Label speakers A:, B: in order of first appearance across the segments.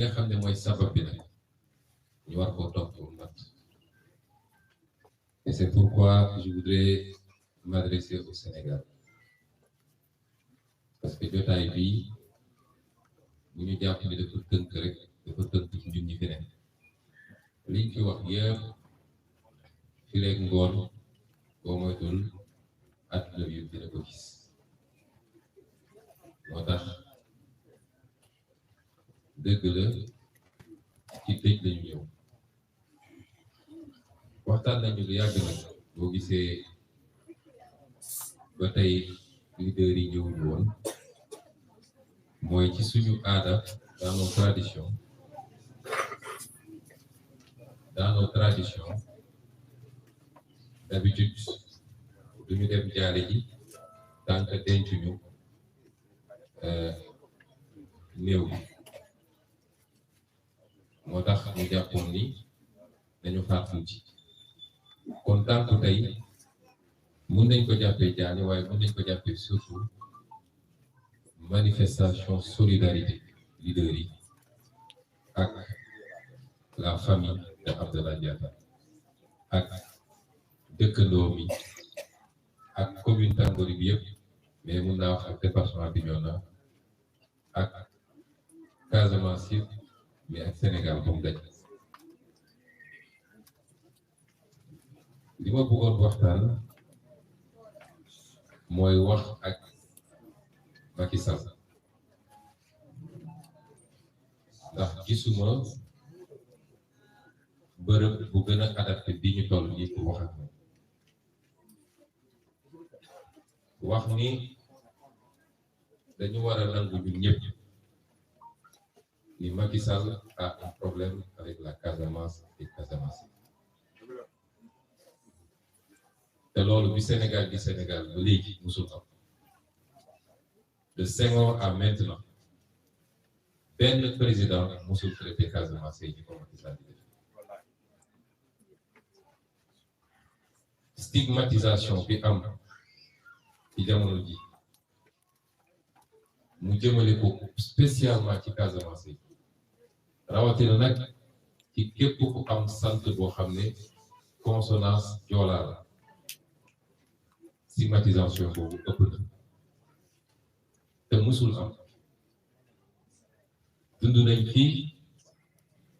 A: nga xam ne mooy sabab bi nag ñu war koo topp mat. Et c'est pourquoi je voudrais m'adresser au Sénégal parce que jotaay bii bu ñu jàpp ni dafa tënk rek dafa tënk ci ñun ñi fi nekk liñ fi wax yëpp fi leeg ngoon boo moytul àdduna bi yëpp dina ko gis moo tax dëgg la ci tëj lañu ñëw waxtaan nañu lu yàgg nag boo gisee ba tey leader yi ñëwul woon mooy ci suñu aada dans nos traditions d'habitude duñu dem jaale ji tant que dencuñu néew bi moo tax ñu jàppoon ni dañu xaar tuuti kon tant que tey mën nañ ko jàppee jaale waaye mën nañ ko jàppee surtout manifestation solidarité leader yi ak la famille de Abdallah Diatta ak dëkkandoo mi ak commune Tàngori bi yëpp mais mun naa wax ak département Bignona ak Casamance yëpp mais ak Sénégal comme daj li ma bëggoon waxtaan mooy wax ak Macky Sall ndax gisuma bërëb bu gën a adapté bi ñu toll nii pour wax ak moom wax ni dañu war a nangu ñun ñëpp ni Macky Sall a un problème avec la Casamance et Casamance te loolu bi Sénégal ba léegi musul am de Senghor à maintenant benn président musul traité Casamance yi ko Macky Sall di def stigmatisation bi am ci jamono ji mu jëmale ko spécialement ci Casamance yi rawatina nag ci képp ku am sant boo xam ne consonance joolaa la stigmatisation boobu ëpp na te musul am dund nañ fi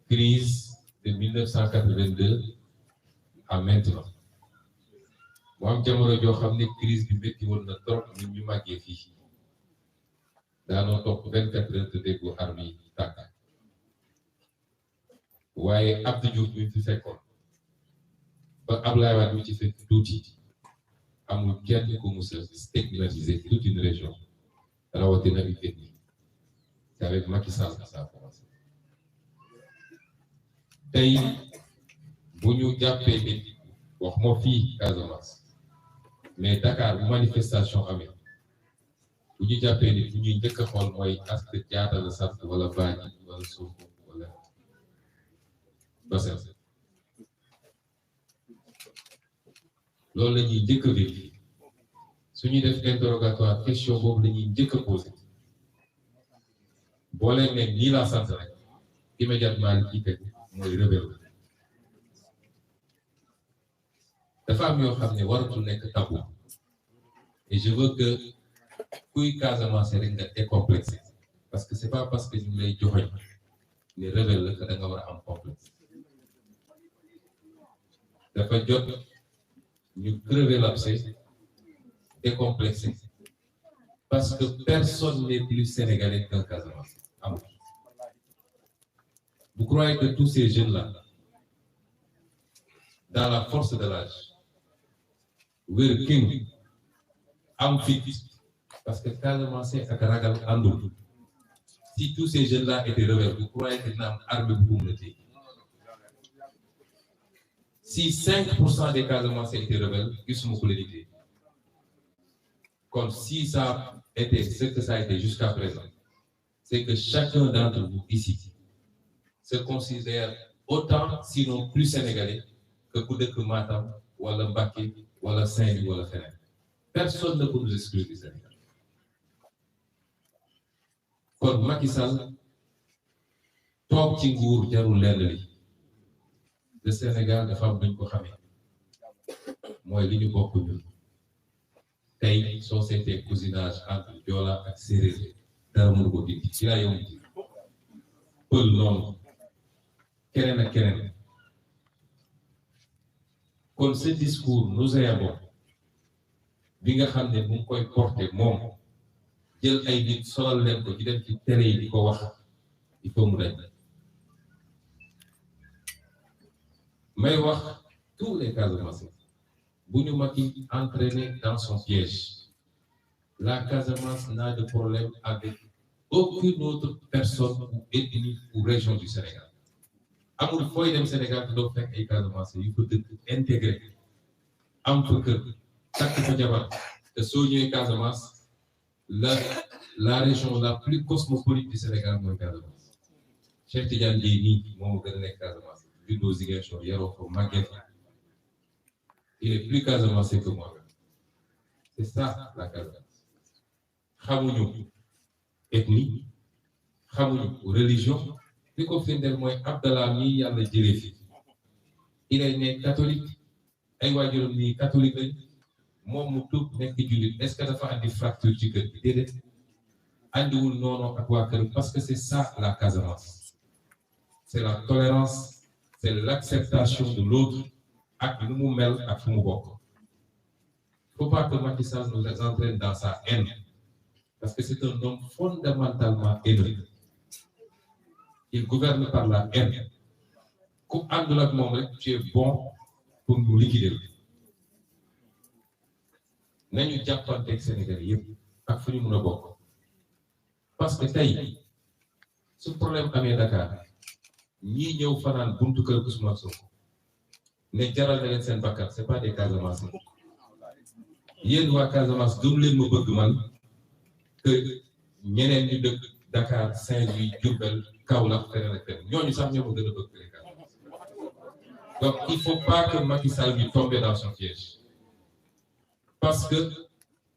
A: crise de 1982 à maintenant mu am jamono joo xam ne crise bi métti woon na trop ñun ñu màggee fii daanoo topp 24 heures te déggu armes yi tàkk waaye Abdou Diouf mi fi fekkoon ba Abdoulaye Wade mi ci fekk tuuti amul kenn ku mus a stigmatiser toute une région rawatina une ethnie c'est avec Macky Sall que ça a commencé tey bu ñu jàppee nit wax moo fii Casamance mais Dakar bu manifestation amee bu ñu jàppee nit bu ñuy njëkk a xool mooy aspect Diatta la sant wala Badji wala Sonko wala Bassel loolu la ñuy njëkk a vérifier su ñuy def interrogatoire question boobu la ñuy njëkk a posé boo leen ne nii laa sant rek immédiatement li ciy teg mooy rebelle dafa am yoo xam ne waratul nekk tabou et je veux que kuy Casamance rek nga décomplexé parce que c'est pas parce que ñu lay joxoñ ne rebelle la que da nga war a am complexe dafa jot ñu crever l'abcès décomplexé parce que personne n'est plus sénégalais qu'un Casamance amul. Vous croyez que tous ces jeunes-là dans la force de l'âge wér king am fit parce que Casamance ak ragal àndul si tous ces jeunes-là étaient rebelles vous croyez que dina am armée bu mu la téye si 5% des Casamance étaient rebelles gisuma ko leen téye kon si ça a été ce que ça a été jusqu'à présent c'est que chacun d'entre vous ici se considère autant sinon plus sénégalais que ku dëkk Matam wala Mbacké wala Saint-Louis wala feneen personne ne peut nous exclure du Sénégal kon Macky Sall toog ci nguur jarul lenn li le Sénégal dafa am dañ ko xamee mooy li ñu bokk ñun tey soo seetee cousinage entre Joola ak Séeréer dara mënu ko dindi ci laa yow pël noonu keneen ak keneen kon ce discours nauséabond bi nga xam ne bu ngi koy porté moom jël ay nit solal leen ko ci dem ci télé yi di ko wax il faut mu dañ may wax tous les Casamançais bu ñu Macky entraîné dans son piège la Casamance n'a de problème avec aucune autre personne ou ethnie ou région du Sénégal amul fooy dem Sénégal te doo fekk ay Casamançais yu ko dëkk intégré am fa kër takk fa jabar te soo ñëwee Casamance la région la plus cosmopolite du Sénégal mooy Casamance Cheikh Tidiane Dièye nii moom gën a nekk Casamance juddoo Ziguinchor yaroo fa màggee fa il est plus Casamançais que moi c'est ça la Casamance xamuñu ethnie xamuñu religion li ko firndeel mooy Abdallah mii yàlla jëlee fi il est né catholique ay waajuram nii catholique lañ moom mu tuub nekk jullit est-ce que dafa andi fracture ci kër bi déedéet andiwul noonu ak waa kër parce que c'est ça la Casamance c'est la tolérance c'est l'acceptation de l'autre ak nu mu mel ak fu mu bokk faut pas que Macky Sall nous entraîne dans sa haine parce que c'est un homme fondamentalement haineux il gouverne par la haine ku àndul ak moom rek tu es bon pour nous liquider nañu jàppanteeg Sénégal yëpp ak fu ñu mën a bokk parce que tey su problème amee Dakar ñii ñëw fanaan buntu kër Ousmane Sonko ne jaral na leen seen bakkan c'est pas des Casamance yéen waa Casamance gëm leen ma bëgg man que ñeneen ñu dëkk Dakar Saint-Louis Diourbel Kaolack feneen ak feneen ñooñu sax ñoo ma gën a bëgg les Casamance donc il faut pas que Macky Sall bi tombe dans son piège parce que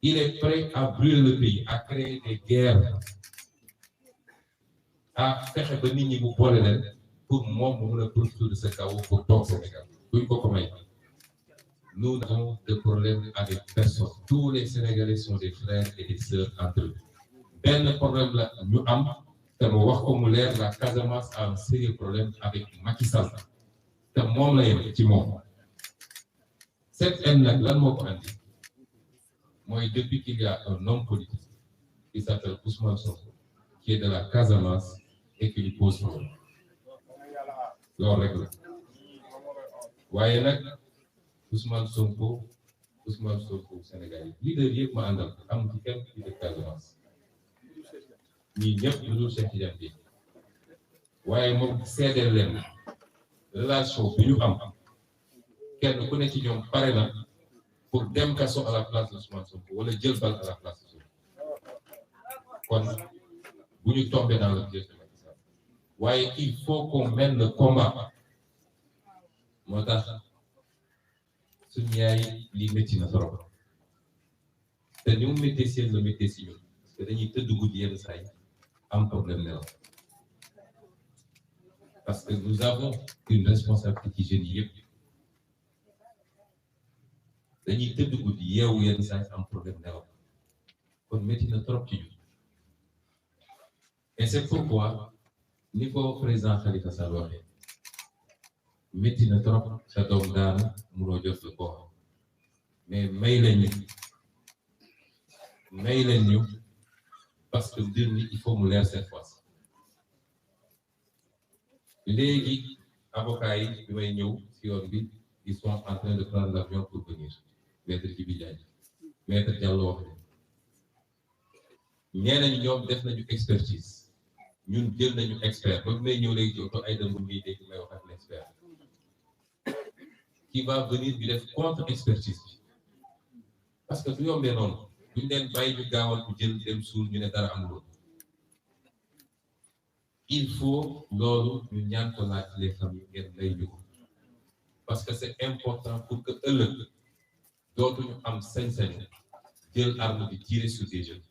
A: il est prêt à brûler le pays à créer des guerres à fexe ba nit ñi mu boole leen pour moom mu mën a profiter de ce chaos pour toog Sénégal duñ ko ko may nous n'avons de problème avec personne tous les Sénégalais sont des frères et des sœurs entre eux benn problème la ñu am te mu wax ko mu leer la Casamance a un sérieux problème avec Macky Sall te moom la yem ci moom cette haine nag lan moo ko andi mooy depuis qu'il y a un homme politique qui s'appelle Ousmane Sonko qui est de la Casamance et qui lui pose problème loolu rek la waaye nag Ousmane Sonko Sénégal yi leader yëpp ma àndal am ci kenn ci dëkk Casamance ñii ñëpp lu dul Cheikh Tidiane Dièye waaye moom seedeel leen relation bi ñu am kenn ku ne ci ñoom pare na pour dem kaso à la place de Ousmane Sonko wala jël bal à la place de Sonko kon bu ñu tomber dans le piège de Macky Sall waaye il faut qu'on mène le combat moo tax suñu yaay li métti na trop te ni mu méttee seen la méttee si ñun parce que dañuy tëdd guddi yenn saa yi am problème nelaw parce que nous avons une responsabilité ci jeunes yi yëpp dañuy tëdd guddi yeewu yenn saa yi am problème nelaw kon métti na trop ci ñun et c'est pourquoi ni ko président Khalifa Sall waxee métti na trop sa doom daanu munoo jot sa bopp mais may leen ñu parce que mbir mi il faut mu leer cette fois léegi avocat yi bi may ñëw si yoon bi ils sont en train de prendre l'avion pour venir maître Djibi Diagne maître Diallo wax ñee nañu ñoom def nañu expertise ñun jël nañu expert ba may ñëw léegi ci ay dëmb mii dégg may wax ak l'expert qui va venir bi def contre expertise bi parce que du yombee noonu duñ leen bàyyi ñu gaawal ku jël dem suul ñu ne dara amul il faut loolu ñu ñaan ko laaj les familles ngeen may ñu ko parce que c'est important pour que ëllëg dootuñu am sañ-sañu jël arme bi tirer sur des jeunes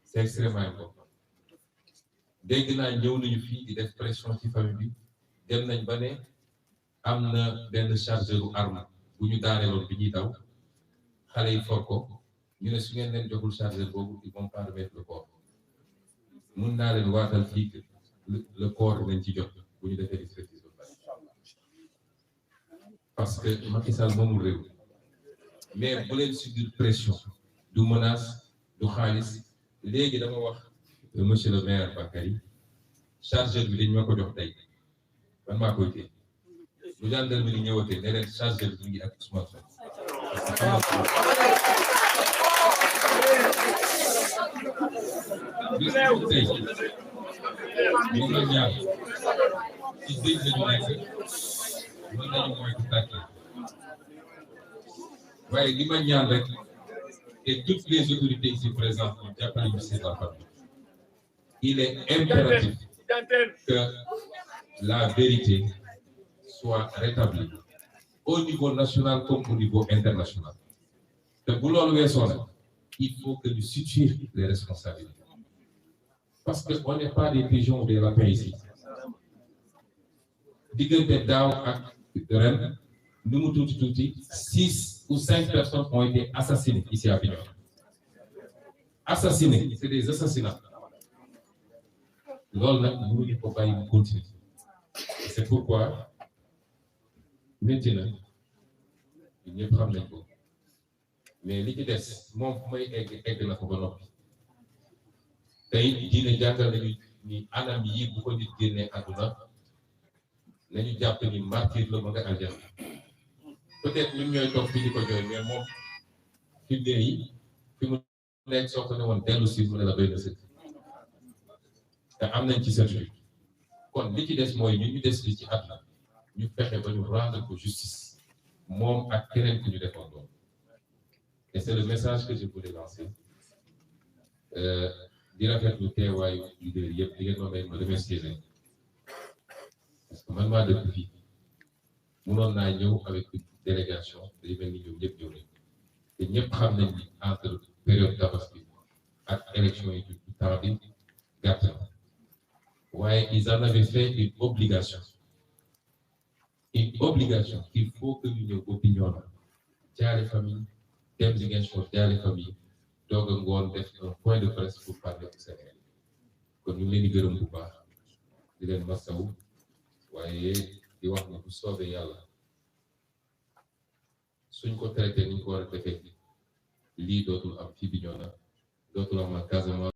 A: c'est extrêmement important dégg naa ñëw nañu fii di def pression ci famille bi dem nañ ba ne am na benn chargeur arme bu ñu daaneeloon bi ñuy daw xale yi for ko ñu ne su ngeen leen joxul chargeur boobu ils vont pas remettre le corps mun naa leen waatal fii que le corps lañ ci jot bu ñu defee expertise ba pare parce que Macky Sall moomul réew mais bu leen subir pression du menace du xaalis léegi dama wax monsieur le maire Bakary chargeur bi dañ ma ko jox tey man maa koy téye bu gendarmerie ñëwatee ne leen chargeur bi ngi ak Ousmane Sonko tey moom la ñaar ci dëj lañu nekk mën nañu mooy ku tàkkee waaye li ma ñaan rek et toutes les autorités ici présentes pour jàppale ñu seen la famille il est impératif que la vérité soit rétablie au niveau national comme au niveau international te bu loolu weesoo nag il faut que nous situions les responsabilités parce que on n'est pas des pigeons ou des lapins ici diggante daaw ak ren nu mu tuuti 6 ou 5 personnes ont été assassinées ici à Bignona. Assassinées, c'est des assassinats. Loolu nag mënuñu ko bàyyi mu continuer. C'est pourquoi maintenant ñëpp xam nañ ko mais li ci des moom fu may egg na ko ba noppi tey diine jàngal nañu ni anam yi bu ko nit génnee àdduna nañu jàpp ni martyr la ma nga aljana peut-être ñun ñooy toog fi di ko jooy mais moom fi mu nekk soo ko ne woon dellu si mu ne la doy na sëkk te am nañ ci certitude kon li ci des mooy ñu des li ci àdduna ñu fexe ba ñu rendre ko justice moom ak keneen ku ñu defoon doon et c'est le message que je voulais lancer di rafetlu teewaayu leader yëpp di ngeen ma may ma remercier leen parce que man maa dëkk fii mënoon naa ñëw avec une délégation day mel ni ñoom ñëpp ñëw nañ te ñëpp xam nañ ni entre période tabaski ak élection yi du temps bi gàtt na waaye ils en avaient fait une obligation il faut que ñu ñëw opinion la jaale famille dem Ziguinchor jaale famille doog a ngoon def un point de presse pour parler au Sénégal kon ñu ngi leen di gërëm bu baax di leen masawu waaye di wax ne bu soobee yàlla suñ ko traité ni ñu ko war a defee lii dootul am fii Bignona dootul am Casamance